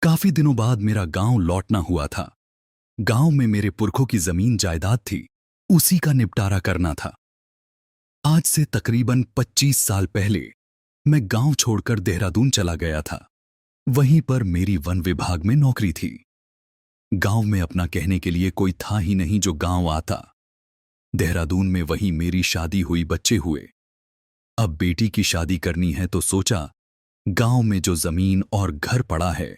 काफी दिनों बाद मेरा गांव लौटना हुआ था। गांव में मेरे पुरखों की जमीन जायदाद थी, उसी का निपटारा करना था। आज से तकरीबन 25 साल पहले मैं गांव छोड़कर देहरादून चला गया था। वहीं पर मेरी वन विभाग में नौकरी थी। गांव में अपना कहने के लिए कोई था ही नहीं जो गांव आता। देहरादून में वहीं मेरी शादी हुई, बच्चे हुए। अब बेटी की शादी करनी है तो सोचा गांव में जो जमीन और घर पड़ा है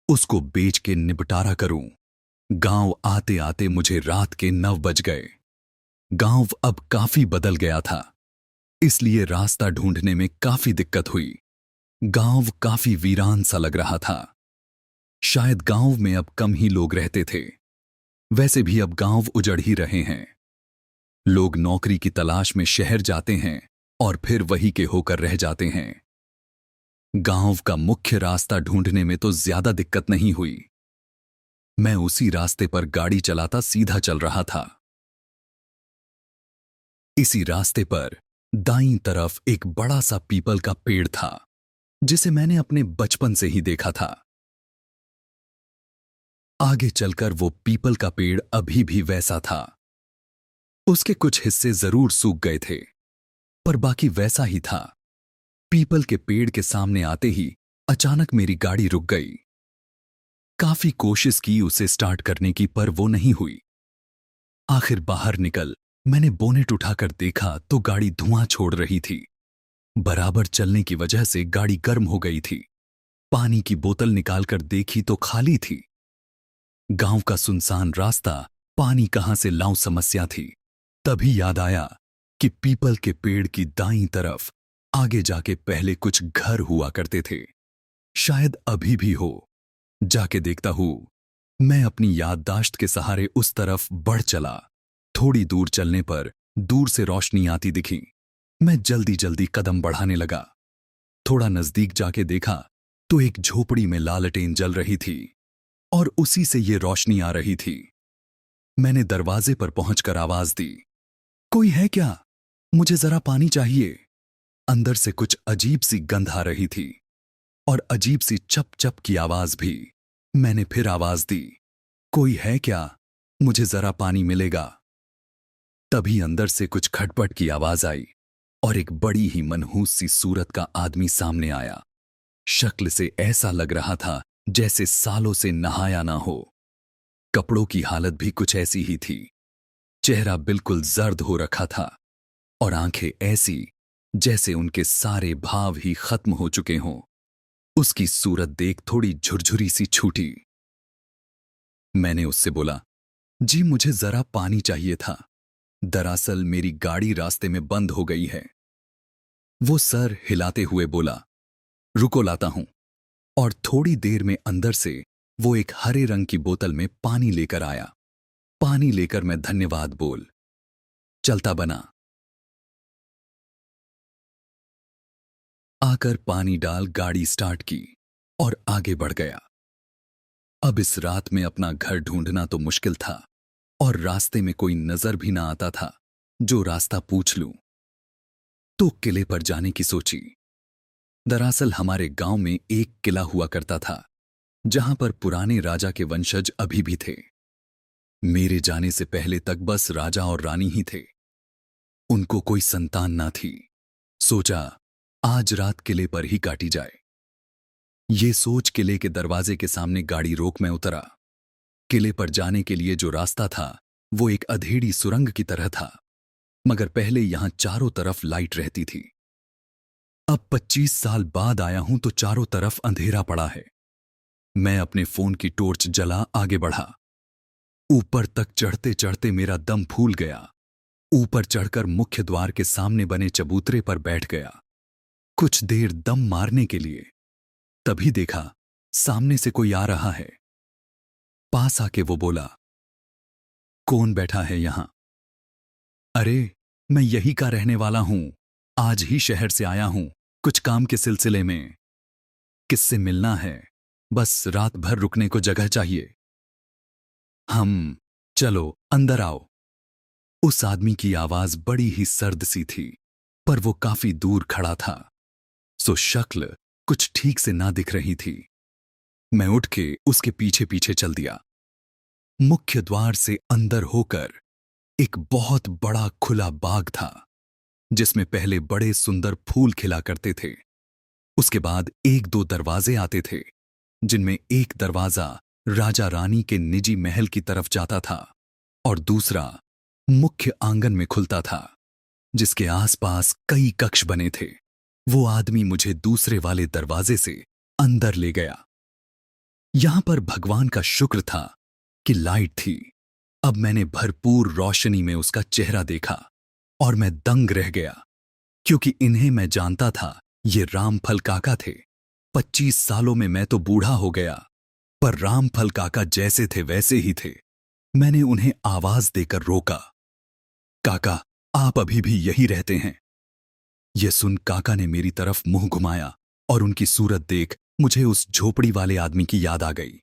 उसको बेच के निपटारा करूं। गांव आते आते मुझे रात के 9 बज गए। गांव अब काफी बदल गया था, इसलिए रास्ता ढूंढने में काफी दिक्कत हुई। गांव काफी वीरान सा लग रहा था। शायद गांव में अब कम ही लोग रहते थे। वैसे भी अब गांव उजड़ ही रहे हैं। लोग नौकरी की तलाश में शहर जाते हैं और फिर वही के होकर रह जाते हैं। गांव का मुख्य रास्ता ढूंढने में तो ज्यादा दिक्कत नहीं हुई। मैं उसी रास्ते पर गाड़ी चलाता सीधा चल रहा था। इसी रास्ते पर दाईं तरफ एक बड़ा सा पीपल का पेड़ था, जिसे मैंने अपने बचपन से ही देखा था। आगे चलकर वो पीपल का पेड़ अभी भी वैसा था। उसके कुछ हिस्से जरूर सूख गए थे, पर बाकी वैसा ही था। पीपल के पेड़ के सामने आते ही अचानक मेरी गाड़ी रुक गई। काफी कोशिश की उसे स्टार्ट करने की, पर वो नहीं हुई। आखिर बाहर निकल मैंने बोनेट उठाकर देखा तो गाड़ी धुआं छोड़ रही थी। बराबर चलने की वजह से गाड़ी गर्म हो गई थी। पानी की बोतल निकालकर देखी तो खाली थी। गांव का सुनसान रास्ता, पानी कहां से लाऊं समस्या थी। तभी याद आया कि पीपल के पेड़ की दाईं तरफ आगे जाके पहले कुछ घर हुआ करते थे। शायद अभी भी हो। जाके देखता हूं। मैं अपनी याददाश्त के सहारे उस तरफ बढ़ चला। थोड़ी दूर चलने पर दूर से रोशनी आती दिखी। मैं जल्दी जल्दी कदम बढ़ाने लगा। थोड़ा नजदीक जाके देखा तो एक झोपड़ी में लालटेन जल रही थी और उसी से ये रोशनी आ रही थी। मैंने दरवाजे पर पहुंचकर आवाज दी, कोई है क्या? मुझे जरा पानी चाहिए। अंदर से कुछ अजीब सी गंध आ रही थी और अजीब सी चप चप की आवाज भी। मैंने फिर आवाज दी, कोई है क्या? मुझे जरा पानी मिलेगा। तभी अंदर से कुछ खटपट की आवाज आई और एक बड़ी ही मनहूस सी सूरत का आदमी सामने आया। शक्ल से ऐसा लग रहा था जैसे सालों से नहाया ना हो। कपड़ों की हालत भी कुछ ऐसी ही थी। चेहरा बिल्कुल जर्द हो रखा था और आंखें ऐसी जैसे उनके सारे भाव ही खत्म हो चुके हों। उसकी सूरत देख थोड़ी झुरझुरी सी छूटी। मैंने उससे बोला, जी मुझे जरा पानी चाहिए था। दरअसल मेरी गाड़ी रास्ते में बंद हो गई है। वो सर हिलाते हुए बोला, रुको लाता हूं। और थोड़ी देर में अंदर से वो एक हरे रंग की बोतल में पानी लेकर आया। पानी लेकर मैं धन्यवाद बोल चलता बना। आकर पानी डाल गाड़ी स्टार्ट की और आगे बढ़ गया। अब इस रात में अपना घर ढूंढना तो मुश्किल था और रास्ते में कोई नजर भी ना आता था जो रास्ता पूछ लूं। तो किले पर जाने की सोची। दरअसल हमारे गांव में एक किला हुआ करता था जहां पर पुराने राजा के वंशज अभी भी थे। मेरे जाने से पहले तक बस राजा और रानी ही थे। उनको कोई संतान ना थी। सोचा आज रात किले पर ही काटी जाए। ये सोच किले के दरवाजे के सामने गाड़ी रोक मैं उतरा। किले पर जाने के लिए जो रास्ता था वो एक अधेड़ी सुरंग की तरह था, मगर पहले यहां चारों तरफ लाइट रहती थी। अब 25 साल बाद आया हूं तो चारों तरफ अंधेरा पड़ा है। मैं अपने फोन की टॉर्च जला आगे बढ़ा। ऊपर तक चढ़ते चढ़ते मेरा दम फूल गया। ऊपर चढ़कर मुख्य द्वार के सामने बने चबूतरे पर बैठ गया कुछ देर दम मारने के लिए। तभी देखा सामने से कोई आ रहा है। पास आके वो बोला, कौन बैठा है यहां? अरे मैं यही का रहने वाला हूं। आज ही शहर से आया हूं कुछ काम के सिलसिले में। किससे मिलना है? बस रात भर रुकने को जगह चाहिए। चलो अंदर आओ। उस आदमी की आवाज बड़ी ही सर्द सी थी, पर वो काफी दूर खड़ा था, सो शक्ल कुछ ठीक से ना दिख रही थी। मैं उठ के उसके पीछे पीछे चल दिया। मुख्य द्वार से अंदर होकर एक बहुत बड़ा खुला बाग था, जिसमें पहले बड़े सुंदर फूल खिला करते थे। उसके बाद एक दो दरवाजे आते थे, जिनमें एक दरवाजा राजा रानी के निजी महल की तरफ जाता था और दूसरा मुख्य आंगन में खुलता था, जिसके आसपास कई कक्ष बने थे। वो आदमी मुझे दूसरे वाले दरवाजे से अंदर ले गया। यहां पर भगवान का शुक्र था कि लाइट थी। अब मैंने भरपूर रोशनी में उसका चेहरा देखा और मैं दंग रह गया, क्योंकि इन्हें मैं जानता था। ये रामफल काका थे। 25 सालों में मैं तो बूढ़ा हो गया, पर रामफल काका जैसे थे वैसे ही थे। मैंने उन्हें आवाज देकर रोका, काका, आप अभी भी यही रहते हैं? यह सुन काका ने मेरी तरफ मुंह घुमाया और उनकी सूरत देख मुझे उस झोपड़ी वाले आदमी की याद आ गई।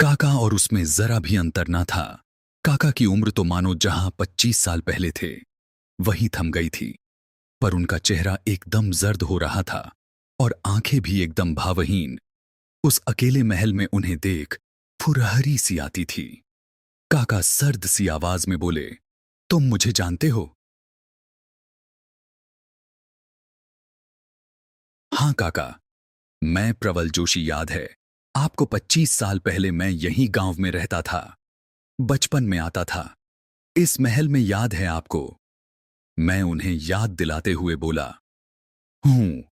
काका और उसमें जरा भी अंतर न था। काका की उम्र तो मानो जहां 25 साल पहले थे वहीं थम गई थी, पर उनका चेहरा एकदम जर्द हो रहा था और आंखें भी एकदम भावहीन। उस अकेले महल में उन्हें देख फुरहरी सी आती थी। काका सर्द सी आवाज में बोले, तुम मुझे जानते हो? हाँ काका, मैं प्रबल जोशी, याद है आपको? 25 साल पहले मैं यहीं गांव में रहता था। बचपन में आता था इस महल में, याद है आपको? मैं उन्हें याद दिलाते हुए बोला, हूं,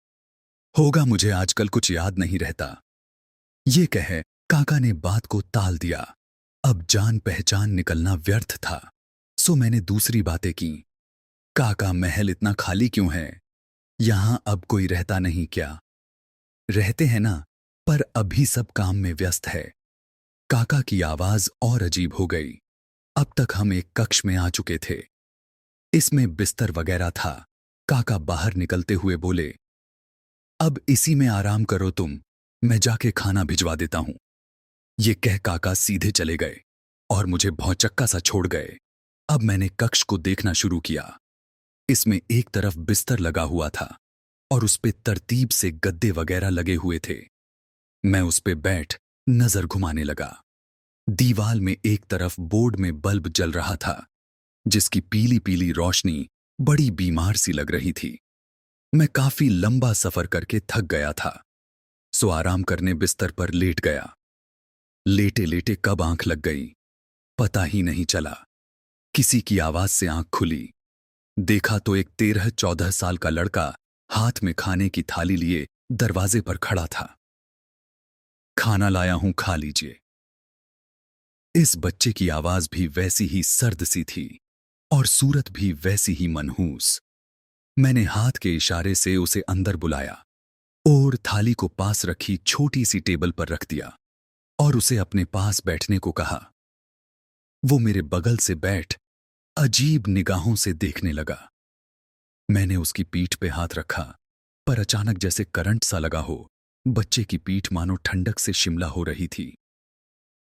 होगा, मुझे आजकल कुछ याद नहीं रहता। ये कहे काका ने बात को टाल दिया। अब जान पहचान निकलना व्यर्थ था, सो मैंने दूसरी बातें की। काका, महल इतना खाली क्यों है? यहां अब कोई रहता नहीं क्या? रहते हैं ना, पर अभी सब काम में व्यस्त है। काका की आवाज और अजीब हो गई। अब तक हम एक कक्ष में आ चुके थे। इसमें बिस्तर वगैरह था। काका बाहर निकलते हुए बोले, अब इसी में आराम करो तुम, मैं जाके खाना भिजवा देता हूं। ये कह काका सीधे चले गए और मुझे भौचक्का सा छोड़ गए। अब मैंने कक्ष को देखना शुरू किया। इसमें एक तरफ बिस्तर लगा हुआ था और उस पे तरतीब से गद्दे वगैरह लगे हुए थे। मैं उस पे बैठ नजर घुमाने लगा। दीवाल में एक तरफ बोर्ड में बल्ब जल रहा था, जिसकी पीली पीली रोशनी बड़ी बीमार सी लग रही थी। मैं काफी लंबा सफर करके थक गया था, सो आराम करने बिस्तर पर लेट गया। लेटे लेटे कब आंख लग गई पता ही नहीं चला। किसी की आवाज से आंख खुली। देखा तो एक 13-14 साल का लड़का हाथ में खाने की थाली लिए दरवाजे पर खड़ा था। खाना लाया हूं, खा लीजिए। इस बच्चे की आवाज भी वैसी ही सर्द सी थी और सूरत भी वैसी ही मनहूस। मैंने हाथ के इशारे से उसे अंदर बुलाया और थाली को पास रखी छोटी सी टेबल पर रख दिया और उसे अपने पास बैठने को कहा। वो मेरे बगल से बैठ अजीब निगाहों से देखने लगा। मैंने उसकी पीठ पे हाथ रखा, पर अचानक जैसे करंट सा लगा हो, बच्चे की पीठ मानो ठंडक से शिमला हो रही थी।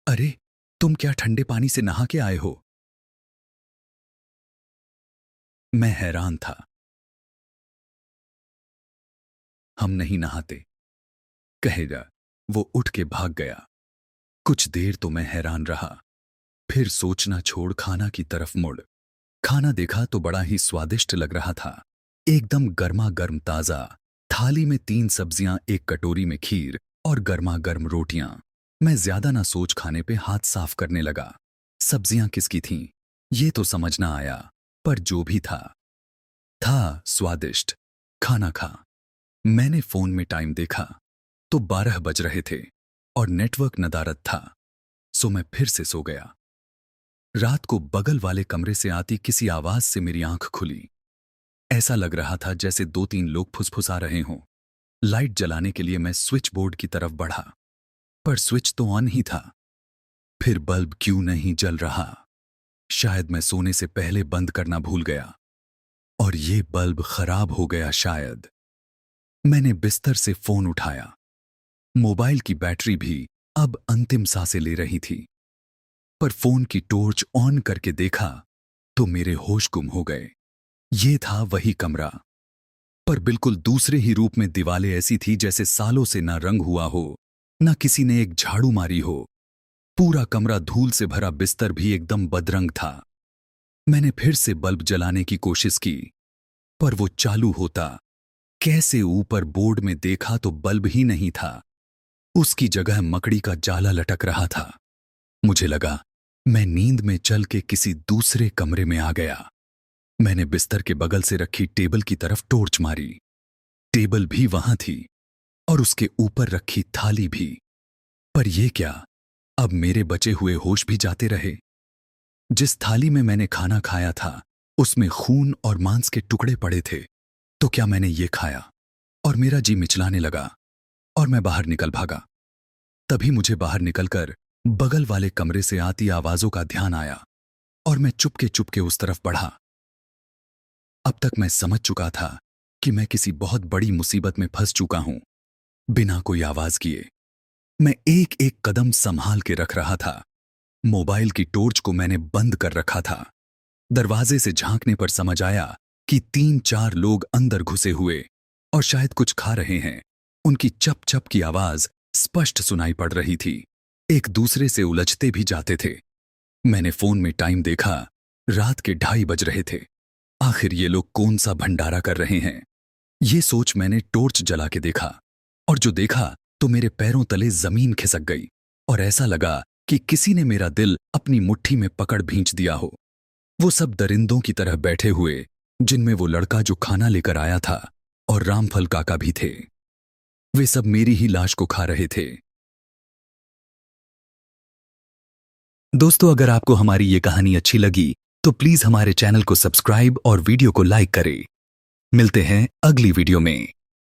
अरे, तुम क्या ठंडे पानी से नहा के आए हो? मैं हैरान था। हम नहीं नहाते, कहेगा। वो उठ के भाग गया। कुछ देर तो मैं हैरान रहा, फिर सोचना छोड़ खाना की तरफ मुड़। खाना देखा तो बड़ा ही स्वादिष्ट लग रहा था, एकदम गर्मा गर्म ताजा। थाली में 3 सब्जियां, एक कटोरी में खीर और गर्मा गर्म रोटियां। मैं ज्यादा ना सोच खाने पे हाथ साफ करने लगा। सब्जियां किसकी थीं ये तो समझ ना आया, पर जो भी था स्वादिष्ट। खाना खा। मैंने फोन में टाइम देखा तो 12 बज रहे थे और नेटवर्क नदारद था, सो मैं फिर से सो गया। रात को बगल वाले कमरे से आती किसी आवाज से मेरी आंख खुली। ऐसा लग रहा था जैसे 2-3 लोग फुसफुसा रहे हों। लाइट जलाने के लिए मैं स्विच बोर्ड की तरफ बढ़ा, पर स्विच तो ऑन ही था। फिर बल्ब क्यों नहीं जल रहा? शायद मैं सोने से पहले बंद करना भूल गया और ये बल्ब खराब हो गया शायद। मैंने बिस्तर से फोन उठाया। मोबाइल की बैटरी भी अब अंतिम सांसें ले रही थी, पर फोन की टॉर्च ऑन करके देखा तो मेरे होश गुम हो गए। ये था वही कमरा। पर बिल्कुल दूसरे ही रूप में दीवालें ऐसी थी जैसे सालों से ना रंग हुआ हो, ना किसी ने एक झाड़ू मारी हो। पूरा कमरा धूल से भरा, बिस्तर भी एकदम बदरंग था। मैंने फिर से बल्ब जलाने की कोशिश की, पर वो चालू होता कैसे? ऊपर बोर्ड में देखा तो बल्ब ही नहीं था, उसकी जगह मकड़ी का जाला लटक रहा था। मुझे लगा मैं नींद में चल के किसी दूसरे कमरे में आ गया। मैंने बिस्तर के बगल से रखी टेबल की तरफ टॉर्च मारी। टेबल भी वहां थी और उसके ऊपर रखी थाली भी। पर यह क्या? अब मेरे बचे हुए होश भी जाते रहे। जिस थाली में मैंने खाना खाया था उसमें खून और मांस के टुकड़े पड़े थे। तो क्या मैंने ये खाया? और मेरा जी मिचलाने लगा और मैं बाहर निकल भागा। तभी मुझे बाहर निकलकर बगल वाले कमरे से आती आवाजों का ध्यान आया और मैं चुपके चुपके उस तरफ बढ़ा। अब तक मैं समझ चुका था कि मैं किसी बहुत बड़ी मुसीबत में फंस चुका हूं। बिना कोई आवाज किए मैं एक एक कदम संभाल के रख रहा था। मोबाइल की टॉर्च को मैंने बंद कर रखा था। दरवाजे से झांकने पर समझ आया कि 3-4 लोग अंदर घुसे हुए और शायद कुछ खा रहे हैं। उनकी चप चप की आवाज स्पष्ट सुनाई पड़ रही थी। एक दूसरे से उलझते भी जाते थे। मैंने फोन में टाइम देखा, रात के 2:30 बज रहे थे। आखिर ये लोग कौन सा भंडारा कर रहे हैं? ये सोच मैंने टॉर्च जला के देखा और जो देखा तो मेरे पैरों तले जमीन खिसक गई और ऐसा लगा कि किसी ने मेरा दिल अपनी मुट्ठी में पकड़ भींच दिया हो। वो सब दरिंदों की तरह बैठे हुए, जिनमें वो लड़का जो खाना लेकर आया था और रामफल काका भी थे। वे सब मेरी ही लाश को खा रहे थे। दोस्तों, अगर आपको हमारी ये कहानी अच्छी लगी तो प्लीज हमारे चैनल को सब्सक्राइब और वीडियो को लाइक करें। मिलते हैं अगली वीडियो में।